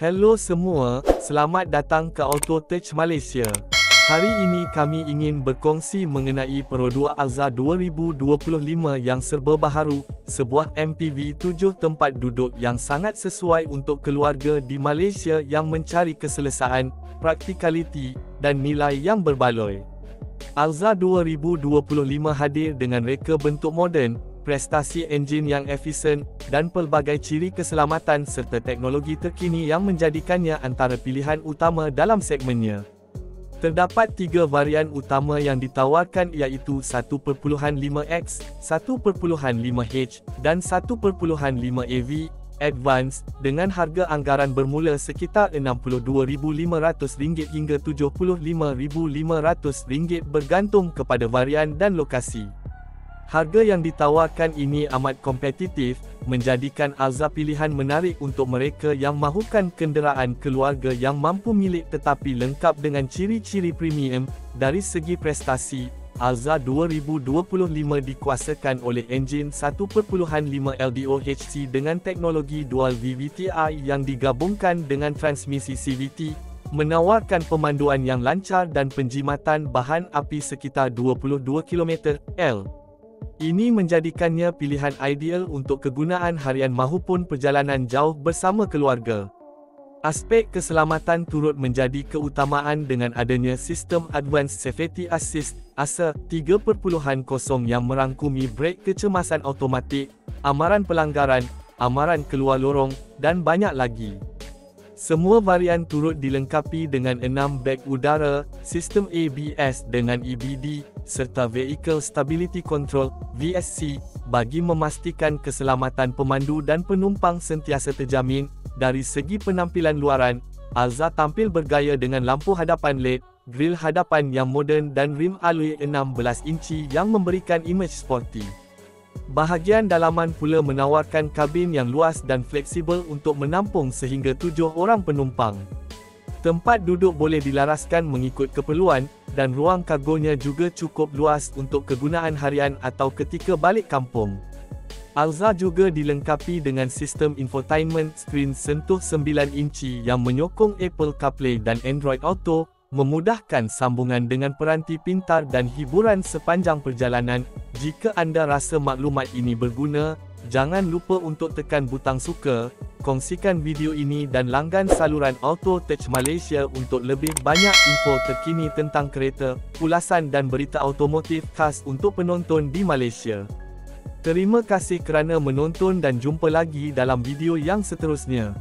Hello semua, selamat datang ke Auto Touch Malaysia. Hari ini kami ingin berkongsi mengenai Perodua Alza 2025 yang serba baharu, sebuah MPV 7 tempat duduk yang sangat sesuai untuk keluarga di Malaysia yang mencari keselesaan, praktikaliti, dan nilai yang berbaloi. Alza 2025 hadir dengan reka bentuk moden, prestasi enjin yang efisien, dan pelbagai ciri keselamatan serta teknologi terkini yang menjadikannya antara pilihan utama dalam segmennya. Terdapat 3 varian utama yang ditawarkan iaitu 1.5X, 1.5H, dan 1.5 AV Advance, dengan harga anggaran bermula sekitar RM62,500 hingga RM75,500 bergantung kepada varian dan lokasi. Harga yang ditawarkan ini amat kompetitif, menjadikan Alza pilihan menarik untuk mereka yang mahukan kenderaan keluarga yang mampu milik tetapi lengkap dengan ciri-ciri premium. Dari segi prestasi, Alza 2025 dikuasakan oleh enjin 1.5 LDOHC dengan teknologi Dual VVTi yang digabungkan dengan transmisi CVT, menawarkan pemanduan yang lancar dan penjimatan bahan api sekitar 22 km/h. Ini menjadikannya pilihan ideal untuk kegunaan harian mahupun perjalanan jauh bersama keluarga. Aspek keselamatan turut menjadi keutamaan dengan adanya sistem Advanced Safety Assist (ASA) 3.0 yang merangkumi brek kecemasan automatik, amaran pelanggaran, amaran keluar lorong, dan banyak lagi. Semua varian turut dilengkapi dengan 6 beg udara, sistem ABS dengan EBD, serta Vehicle Stability Control (VSC) bagi memastikan keselamatan pemandu dan penumpang sentiasa terjamin. Dari segi penampilan luaran, Alza tampil bergaya dengan lampu hadapan LED, grill hadapan yang moden dan rim alloy 16 inci yang memberikan imej sporty. Bahagian dalaman pula menawarkan kabin yang luas dan fleksibel untuk menampung sehingga 7 orang penumpang. Tempat duduk boleh dilaraskan mengikut keperluan, dan ruang kargonya juga cukup luas untuk kegunaan harian atau ketika balik kampung. Alza juga dilengkapi dengan sistem infotainment skrin sentuh 9 inci yang menyokong Apple CarPlay dan Android Auto, memudahkan sambungan dengan peranti pintar dan hiburan sepanjang perjalanan. Jika anda rasa maklumat ini berguna, jangan lupa untuk tekan butang suka, kongsikan video ini dan langgan saluran Auto Touch Malaysia untuk lebih banyak info terkini tentang kereta, ulasan dan berita automotif khas untuk penonton di Malaysia. Terima kasih kerana menonton dan jumpa lagi dalam video yang seterusnya.